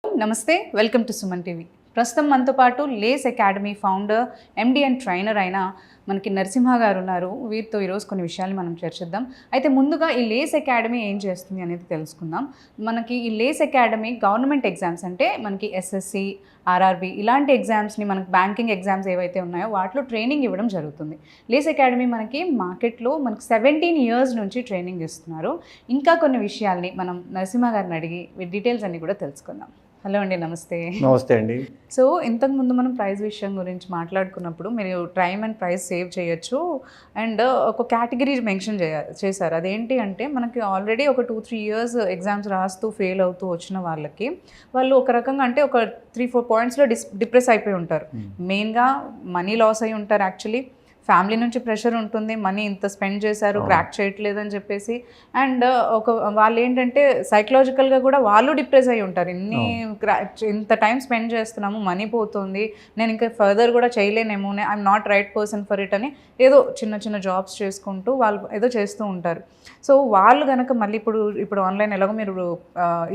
నమస్తే, welcome to Suman TV. ప్రస్తుతం మనతో పాటు lace academy founder, MD and trainer అయిన మనకి నరసింహ గారు ఉన్నారు. వీరితో ఈరోజు కొన్ని విషయాలు మనం చర్చిద్దాం. అయితే ముందుగా ఈ లేస్ అకాడమీ ఏం చేస్తుంది అనేది తెలుసుకుందాం. మనకి ఈ లేస్ అకాడమీ గవర్నమెంట్ ఎగ్జామ్స్ అంటే మనకి ఎస్ఎస్సి, ఆర్ఆర్బి ఇలాంటి ఎగ్జామ్స్ని, మనకి బ్యాంకింగ్ ఎగ్జామ్స్ ఏవైతే ఉన్నాయో వాటిలో ట్రైనింగ్ ఇవ్వడం జరుగుతుంది. లేస్ అకాడమీ మనకి మార్కెట్లో మనకి 17 years నుంచి ట్రైనింగ్ ఇస్తున్నారు. ఇంకా కొన్ని విషయాల్ని మనం నరసింహ గారిని అడిగి డీటెయిల్స్ అన్ని కూడా తెలుసుకుందాం. హలో అండి, నమస్తే. నమస్తే అండి. సో ఇంతకుముందు మనం ప్రైస్ విషయం గురించి మాట్లాడుకున్నప్పుడు మీరు టైమ్ అండ్ ప్రైస్ సేవ్ చేయొచ్చు అండ్ ఒక కేటగిరీ మెన్షన్ చేశారు. అదేంటి అంటే మనకి ఆల్రెడీ ఒక 2-3 years ఎగ్జామ్స్ రాస్తూ ఫెయిల్ అవుతూ వచ్చిన వాళ్ళకి వాళ్ళు ఒక రకంగా అంటే ఒక 3-4 pointsలో డిప్రెస్ అయిపోయి ఉంటారు. మెయిన్గా మనీ లాస్ అయి ఉంటారు. యాక్చువల్లీ ఫ్యామిలీ నుంచి ప్రెషర్ ఉంటుంది, మనీ ఇంత స్పెండ్ చేశారు, క్రాక్ చేయట్లేదు అని చెప్పేసి. అండ్ వాళ్ళు ఏంటంటే సైకలాజికల్గా కూడా వాళ్ళు డిప్రెస్ అయి ఉంటారు. ఇంత టైం స్పెండ్ చేస్తున్నాము, మనీ పోతుంది, నేను ఇంకా ఫర్దర్ కూడా చేయలేనేమో, I'm not right person for it అని ఏదో చిన్న చిన్న జాబ్స్ చేసుకుంటూ వాళ్ళు ఏదో చేస్తూ ఉంటారు. సో వాళ్ళు కనుక మళ్ళీ ఇప్పుడు ఆన్లైన్ ఎలాగో మీరు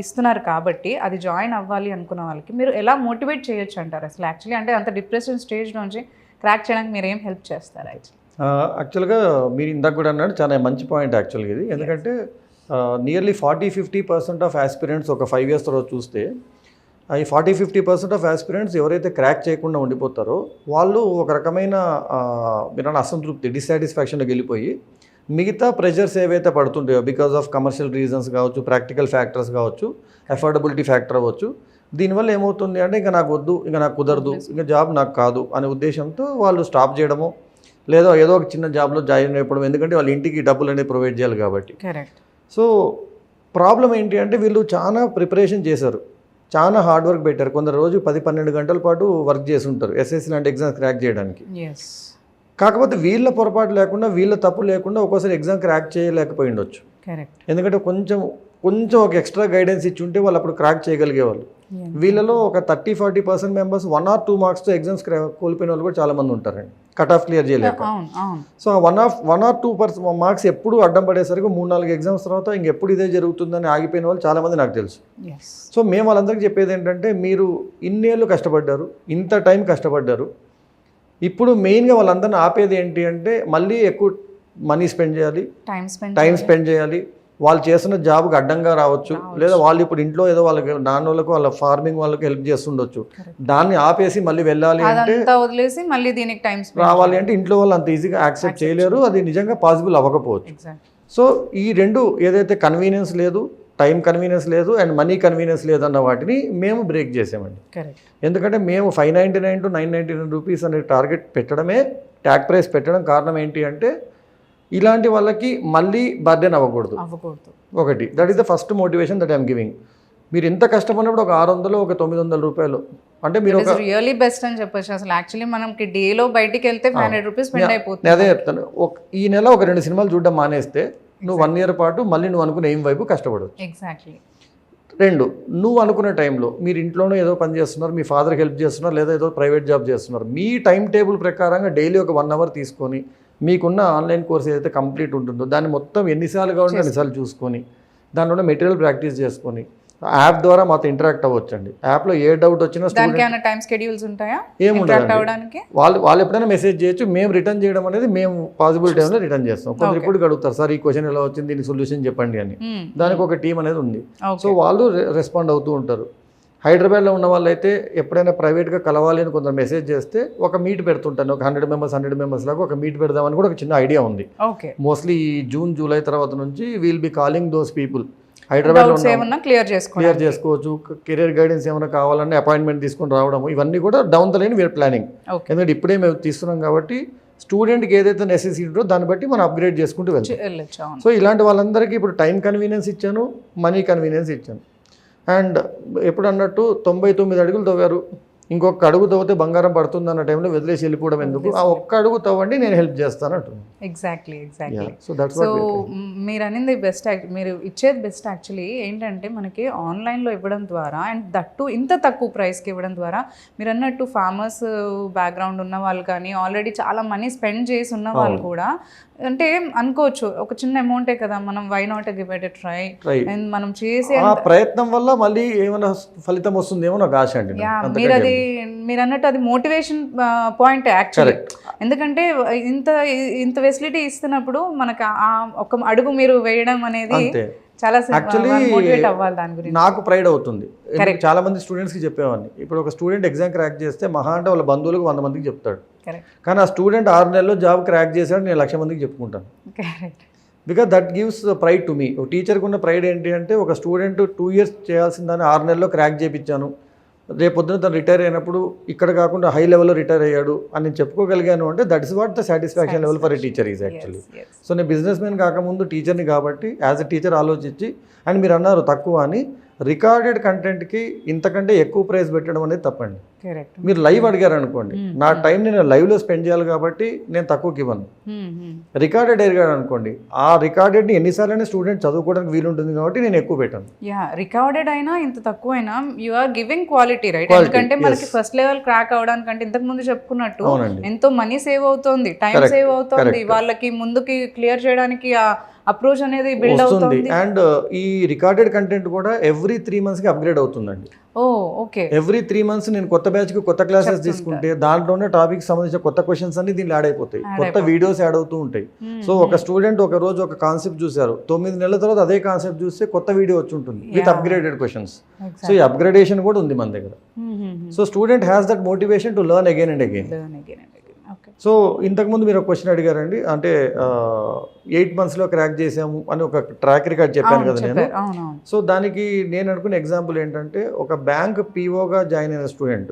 ఇస్తున్నారు కాబట్టి అది జాయిన్ అవ్వాలి అనుకున్న వాళ్ళకి మీరు ఎలా మోటివేట్ చేయొచ్చు అంటారు అసలు? యాక్చువల్లీ అంటే అంత డిప్రెషన్ స్టేజ్ నుంచి క్రాక్ చేయడానికి మీరు ఏం హెల్ప్ చేస్తారు? యాక్చువల్గా మీరు ఇందాక కూడా అన్నాడు, చాలా మంచి పాయింట్ యాక్చువల్గా ఇది. ఎందుకంటే నియర్లీ 40-50% ఆఫ్ ఆస్పిరెంట్స్ ఒక 5 years తర్వాత చూస్తే ఈ 40-50% ఆఫ్ ఆస్పిరెంట్స్ ఎవరైతే క్రాక్ చేయకుండా ఉండిపోతారో వాళ్ళు ఒక రకమైన మీరు అసంతృప్తి, డిస్సాటిస్ఫాక్షన్లోకి వెళ్ళిపోయి మిగతా ప్రెషర్స్ ఏవైతే పడుతుంటాయో బికాస్ ఆఫ్ కమర్షియల్ రీజన్స్ కావచ్చు, ప్రాక్టికల్ ఫ్యాక్టర్స్ కావచ్చు, అఫోర్డబిలిటీ ఫ్యాక్టర్ అవ్వచ్చు, దీనివల్ల ఏమవుతుంది అంటే ఇంకా నాకు వద్దు, ఇంకా నాకు కుదరదు, ఇంకా జాబ్ నాకు కాదు అనే ఉద్దేశంతో వాళ్ళు స్టాప్ చేయడము, లేదా ఏదో ఒక చిన్న జాబ్లో జాయిన్ అయిపోవడం. ఎందుకంటే వాళ్ళ ఇంటికి డబ్బులు అనేది ప్రొవైడ్ చేయాలి కాబట్టి. కరెక్ట్. సో ప్రాబ్లం ఏంటి అంటే వీళ్ళు చాలా ప్రిపరేషన్ చేశారు, చాలా హార్డ్ వర్క్ పెట్టారు. కొందరు రోజు 10-12 గంటల పాటు వర్క్ చేసి ఉంటారు ఎస్ఎస్సి లాంటి ఎగ్జామ్స్ క్రాక్ చేయడానికి. కాకపోతే వీళ్ళ పొరపాటు లేకుండా, వీళ్ళ తప్పు లేకుండా ఒక్కోసారి ఎగ్జామ్ క్రాక్ చేయలేకపోయి ఉండొచ్చు. ఎందుకంటే కొంచెం ఒక ఎక్స్ట్రా గైడెన్స్ ఇచ్చి ఉంటే వాళ్ళు అప్పుడు క్రాక్ చేయగలిగేవాళ్ళు. వీళ్ళలో ఒక 30-40% మెంబర్స్ 1 or 2 marksతో ఎగ్జామ్స్ కోల్పోయిన వాళ్ళు కూడా చాలా మంది ఉంటారండి, కట్ ఆఫ్ క్లియర్ చేయలేక. సో ఆ 1 or 2 marks ఎప్పుడు అడ్డం పడేసరికి 3-4 ఎగ్జామ్స్ తర్వాత ఇంకెప్పుడు ఇదే జరుగుతుందని ఆగిపోయిన వాళ్ళు చాలా మంది నాకు తెలుసు. సో మేము వాళ్ళందరికీ చెప్పేది ఏంటంటే, మీరు ఇన్నేళ్ళు కష్టపడ్డారు, ఇంత టైం కష్టపడ్డారు, ఇప్పుడు మెయిన్గా వాళ్ళందరినీ ఆపేది ఏంటి అంటే మళ్ళీ ఎక్కువ మనీ స్పెండ్ చేయాలి, టైం స్పెండ్ చేయాలి, వాళ్ళు చేస్తున్న జాబ్కి అడ్డంగా రావచ్చు, లేదా వాళ్ళు ఇప్పుడు ఇంట్లో ఏదో వాళ్ళకి నాన్నోళ్ళకు వాళ్ళ ఫార్మింగ్ వాళ్ళకి హెల్ప్ చేస్తుండొచ్చు, దాన్ని ఆపేసి మళ్ళీ వెళ్ళాలి అంటే వదిలేసి మళ్ళీ దీనికి టైం రావాలి అంటే ఇంట్లో వాళ్ళు అంత ఈజీగా యాక్సెప్ట్ చేయలేరు, అది నిజంగా పాసిబుల్ అవ్వకపోవచ్చు. సో ఈ రెండు ఏదైతే కన్వీనియన్స్ లేదు, టైం కన్వీనియన్స్ లేదు అండ్ మనీ కన్వీనియన్స్ లేదన్న వాటిని మేము బ్రేక్ చేసామండి. ఎందుకంటే మేము 599 to 999 రూపీస్ అనే టార్గెట్ పెట్టడమే, ట్యాగ్ ప్రైస్ పెట్టడం కారణం ఏంటి అంటే ఇలాంటి వాళ్ళకి మళ్ళీ బర్డెన్ అవ్వకూడదు. ఒకటి, that is the first motivation that I'm giving. మీరు ఎంత కష్టపడినప్పుడు ఒక 600 ఒక 900 రూపాయలు అంటే మీరు రియల్లీ బెస్ట్ అని చెప్పొచ్చు. అసలు యాక్చువల్లీ మనకి డేలో బయటికి వెళ్తే 500 రూపీస్ స్పెండ్ అయిపోతుంది. అదే చెప్తాను, ఈ నెల ఒక 2 సినిమాలు చూడడం మానేస్తే నువ్వు 1 year పాటు మళ్ళీ నువ్వు అనుకున్న ఎయిమ్ వైపు కష్టపడవచ్చు. ఎగ్జాక్ట్లీ. 2, నువ్వు అనుకున్న టైంలో మీరు ఇంట్లోనే ఏదో పని చేస్తున్నారు, మీ ఫాదర్కి హెల్ప్ చేస్తున్నారు, లేదా ఏదో ప్రైవేట్ జాబ్ చేస్తున్నారు, మీ టైం టేబుల్ ప్రకారంగా డైలీ ఒక 1 hour తీసుకొని మీకున్న ఆన్లైన్ కోర్స్ ఏదైతే కంప్లీట్ ఉంటుందో దాన్ని మొత్తం ఎన్నిసార్లు కావాలంటే అన్నిసార్లు చూసుకొని దానిలో మెటీరియల్ ప్రాక్టీస్ చేసుకొని యాప్ ద్వారా మాతో ఇంటరాక్ట్ అవ్వచ్చండి. యాప్లో ఏ డౌట్ వచ్చినా టైం షెడ్యూల్స్ ఉంటాయా? ఏముండదు, వాళ్ళు ఎప్పుడైనా మెసేజ్ చేయొచ్చు, మేము రిటర్న్ చేయడం అనేది మేము పాసిబుల్ టైంలో రిటర్న్ చేస్తాం. కొందరు ఇప్పుడు అడుగుతారు, సార్ ఈ క్వశ్చన్ ఎలా వచ్చింది, దీని సొల్యూషన్ చెప్పండి అని. దానికి ఒక టీం అనేది ఉంది, సో వాళ్ళు రెస్పాండ్ అవుతూ ఉంటారు. హైదరాబాద్లో ఉన్న వాళ్ళైతే ఎప్పుడైనా ప్రైవేట్గా కలవాలి అని కొందరు మెసేజ్ చేస్తే ఒక మీట్ పెడుతుంటాను, ఒక 100 members లాగా ఒక మీట్ పెడదామని కూడా ఒక చిన్న ఐడియా ఉంది. మోస్ట్లీ June, July తర్వాత నుంచి will be calling those people. హైదరాబాద్లో క్లియర్ చేసుకోవచ్చు, కెరియర్ గైడెన్స్ ఏమైనా కావాలంటే అపాయింట్మెంట్ తీసుకొని రావడం, ఇవన్నీ కూడా down the line we're planning. ఎందుకంటే ఇప్పుడే మేము తీస్తున్నాం కాబట్టి స్టూడెంట్కి ఏదైతే నెసెసిటీ ఉందో దాన్ని బట్టి మనం అప్గ్రేడ్ చేసుకుంటూ వెళ్తాం. సో ఇలాంటి వాళ్ళందరికీ ఇప్పుడు టైం కన్వీనియన్స్ ఇచ్చాను, మనీ కన్వీనియన్స్ ఇచ్చాను. అండ్ ఎప్పుడు అన్నట్టు 99 అడుగులు తవ్వారు, ఇంకొక అడుగు తవ్వితే బంగారం పడుతుంది అన్న టైంలో వదిలేసి వెళ్ళిపోవడం ఎందుకు, ఆ ఒక్క అడుగు తవ్వండి, నేను హెల్ప్ చేస్తాను అంటున్నాను. ఎగ్జాక్ట్లీ. సో మీరు అనేది బెస్ట్, మీరు ఇచ్చేది బెస్ట్. యాక్చువల్లీ ఏంటంటే మనకి ఆన్లైన్లో ఇవ్వడం ద్వారా అండ్ దట్టు ఇంత తక్కువ ప్రైస్కి ఇవ్వడం ద్వారా మీరు అన్నట్టు ఫార్మర్స్ బ్యాక్గ్రౌండ్ ఉన్న వాళ్ళు కానీ ఆల్రెడీ చాలా మనీ స్పెండ్ చేసి ఉన్న వాళ్ళు కూడా అంటే అనుకోవచ్చు ఒక చిన్న అమౌంటే కదా మనం why not give it try Right. అండ్ మనం చేసే ఆ ప్రయత్నం వల్ల మళ్ళీ ఏమైనా ఫలితం వస్తుందేమో నాకు ఆశ అండి. మీరు అది మీరు అన్నట్టు అది మోటివేషన్ పాయింట్ యాక్చువల్లీ. ఎందుకంటే ఇంత ఇంత ఫెసిలిటీ ఇస్తున్నప్పుడు మనకు ఆ ఒక అడుగు మీరు వేయడం అనేది అంతే. చాలా యాక్చువల్లీ మోటివేట్ అవ్వాలి దాని గురించి. నాకు ప్రైడ్ అవుతుంది. చాలా మంది స్టూడెంట్స్కి చెప్పేవాడిని, ఇప్పుడు ఒక స్టూడెంట్ ఎగ్జామ్ క్రాక్ చేస్తే మహా అంటే వాళ్ళ బంధువులకు 100 మందికి చెప్తాడు. కానీ ఆ స్టూడెంట్ 6 నెలల్లో జాబ్ క్రాక్ చేశాడు నేను 1,00,000 మందికి చెప్పుకుంటాను. Because that gives pride to me. ఒక టీచర్కి ఉన్న ప్రైడ్ ఏంటి అంటే ఒక స్టూడెంట్ 2 years చేయాల్సిన దాన్ని 6 నెలల్లో క్రాక్ చేయించాను, రేపొద్దున తను రిటైర్ అయినప్పుడు ఇక్కడ కాకుండా హై లెవెల్లో రిటైర్ అయ్యాడు అని నేను చెప్పుకోగలిగాను అంటే that is what the satisfaction level for a teacher is actually. So నేను బిజినెస్ మ్యాన్ కాకముందు టీచర్ని కాబట్టి యాజ్ ఎ టీచర్ ఆలోచించి, అండ్ మీరు అన్నారు తక్కువ అని, రికార్డెడ్ కంటెంట్కి ఇంతకంటే ఎక్కువ ప్రైస్ పెట్టడం అనేది తప్పండి. మీరు లైవ్ అడిగారు అనుకోండి, నా టైం నేను లైవ్లో స్పెండ్ చేయాలి కాబట్టి నేను తక్కువకి ఇవ్వను. రికార్డెడ్ అడిగాడు అనుకోండి, ఆ రికార్డెడ్ని ఎన్నిసార్లు స్టూడెంట్ చదువుకోవడానికి వీలుంటుంది కాబట్టి నేను ఎక్కువ పెట్టాను. రికార్డెడ్ అయినా ఇంత తక్కువ అయినా you are giving quality, right? ఎందుకంటే మనకి ఫస్ట్ లెవెల్ క్రాక్ అవడానికంటే ఇంతకు ముందు చెప్పుకున్నట్టు ఎంతో మనీ సేవ్ అవుతుంది, టైం సేవ్ అవుతుంది, వాళ్ళకి ముందుకి క్లియర్ చేయడానికి అప్రోచ్ అనేది బిల్డ్ అవుతుంది. అండ్ ఈ రికార్డెడ్ కంటెంట్ కూడా ఎవ్రీ 3 monthsకి అప్గ్రేడ్ అవుతుందండి. ఓకే. ఎవ్రీ 3 months నేను కొత్త బ్యాచ్కి కొత్త క్లాసెస్ తీసుకుంటే దాంట్లోనే టాపిక్ సంబంధించిన కొత్త క్వశ్చన్స్ అన్ని దీనిలో యాడ్ అయిపోతాయి, కొత్త వీడియోస్ యాడ్ అవుతూ ఉంటాయి. సో ఒక స్టూడెంట్ ఒక రోజు ఒక కాన్సెప్ట్ చూశారు, 9 నెలల తర్వాత అదే కాన్సెప్ట్ చూస్తే కొత్త వీడియో వచ్చి ఉంటుంది విత్ అప్గ్రేడెడ్ క్వశ్చన్స్. సో ఈ అప్గ్రేడేషన్ కూడా ఉంది మన దగ్గర. So student has that motivation to learn again and again. So ఇంతకుముందు మీరు ఒక క్వశ్చన్ అడిగారండి, అంటే 8 monthsలో క్రాక్ చేసాము అని ఒక ట్రాక్ రికార్డ్ చెప్పాను కదా నేను. సో దానికి నేను అనుకున్న ఎగ్జాంపుల్ ఏంటంటే, ఒక బ్యాంక్ పీఓగా జాయిన్ అయిన స్టూడెంట్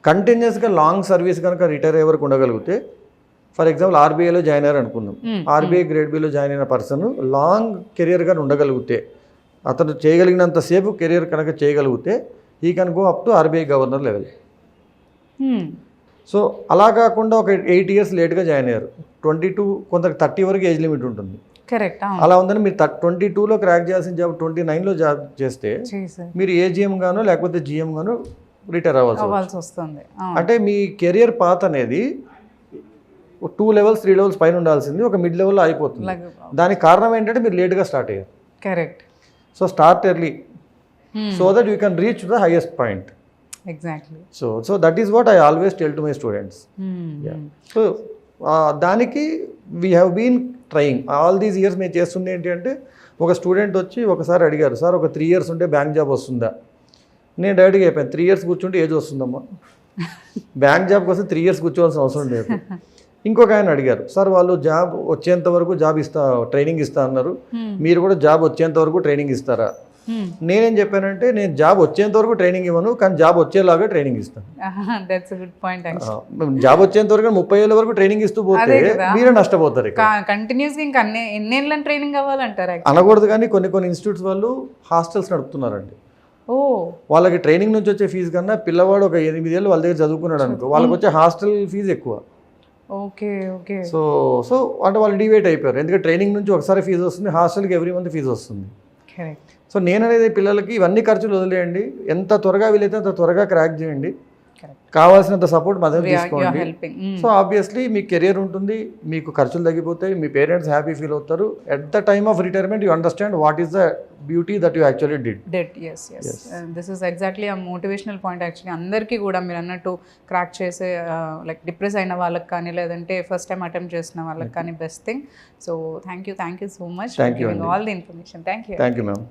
కంటిన్యూస్గా లాంగ్ సర్వీస్ కనుక రిటైర్ అయ్యే వరకు ఉండగలిగితే, ఫర్ ఎగ్జాంపుల్ ఆర్బీఐలో జాయిన్ అయ్యారు అనుకుందాం, ఆర్బీఐ గ్రేడ్ బిలో జాయిన్ అయిన పర్సన్ లాంగ్ కెరియర్గా ఉండగలిగితే, అతను చేయగలిగినంతసేపు కెరియర్ కనుక చేయగలిగితే he can go up to RBI governor level. So అలా కాకుండా ఒక 8 years లేట్గా జాయిన్ అయ్యారు, 22 కొంత 30 వరకు ఏజ్ లిమిట్ ఉంటుంది. కరెక్ట్. అలా ఉందని మీరు 22లో క్రాక్ చేయాల్సిన జాబ్ 29లో జాబ్ చేస్తే మీరు ఏజిఎం గానో లేకపోతే జిఎం గానో రిటైర్ అవ్వాల్సి వస్తుంది. అంటే మీ కెరియర్ పాత్ అనేది 2 levels 3 levels పైన ఉండాల్సింది ఒక మిడ్ లెవెల్లో అయిపోతుంది. దానికి కారణం ఏంటంటే మీరు లేట్గా స్టార్ట్ అయ్యారు. Correct. So start early so that you can reach the highest point. Exactly. So that is what I always tell to my students. Yeah. So దానికి we have been trying all these years. మేము చేస్తుంది ఏంటి అంటే, ఒక student వచ్చి ఒకసారి అడిగారు, sir ఒక 3 years ఉంటే బ్యాంక్ జాబ్ వస్తుందా? నేను డైరెక్ట్గా చెప్పాను, 3 years కూర్చుంటే ఏజ్ వస్తుందమ్మా, బ్యాంక్ జాబ్ కోసం 3 years కూర్చోవాల్సిన అవసరం లేదు. ఇంకొక ఆయన అడిగారు, సార్ వాళ్ళు జాబ్ వచ్చేంత వరకు ట్రైనింగ్ ఇస్తా అన్నారు, మీరు కూడా జాబ్ వచ్చేంత వరకు ట్రైనింగ్ ఇస్తారా? నేనేం చెప్పానంటే, నేను జాబ్ వచ్చేంత వరకు ట్రైనింగ్ ఇవ్వను, కానీ జాబ్ వచ్చేలాగా ట్రైనింగ్ ఇస్తాను. జాబ్ వచ్చేంత వరకు 30 ఏళ్ళ వరకు ట్రైనింగ్ ఇస్తూ పోతే మీరే నష్టపోతారు. కంటిన్యూస్గా ఇంకా ఎన్నేళ్ళని ట్రైనింగ్ అవ్వాలంటారు అనకూడదు, కానీ కొన్ని ఇన్స్టిట్యూట్స్ వాళ్ళు హాస్టల్స్ నడుపుతున్నారండి. వాళ్ళకి ట్రైనింగ్ నుంచి వచ్చే ఫీజు కన్నా పిల్లవాడు ఒక 8 ఏళ్ళు వాళ్ళ దగ్గర చదువుకున్నాడు అనుకో, వాళ్ళకి వచ్చే హాస్టల్ ఫీజు ఎక్కువ. సో అంటే వాళ్ళు డివైడ్ అయిపోయారు, ఎందుకంటే ట్రైనింగ్ నుంచి ఒకసారి ఫీజు వస్తుంది, హాస్టల్కి ఎవ్రీ మంత్ ఫీజు వస్తుంది. సో నేను అనేది పిల్లలకి ఇవన్నీ ఖర్చులు వదిలేయండి, ఎంత త్వరగా వీలైతే అంత త్వరగా క్రాక్ చేయండి, కావాల్సినంత సపోర్ట్ మా దగ్గర తీసుకోండి. సో ఆబ్వియస్లీ మీ కెరియర్ ఉంటుంది, మీకు ఖర్చులు తగ్గిపోతాయి, మీ పేరెంట్స్ హ్యాపీ ఫీల్ అవుతారు. At the time of retirement you understand what is the beauty that you actually did. This is exactly ఆ మోటివేషనల్ పాయింట్. యాక్చువల్లీ అందరికీ కూడా మీరు అన్నట్టు క్రాక్ చేసే లైక్ డిప్రెస్ అయిన వాళ్ళకి కానీ, లేదంటే ఫస్ట్ టైం అటెంప్ట్ చేసిన వాళ్ళకి కానీ best thing. So thank you so much for giving all the information. Thank you ma'am.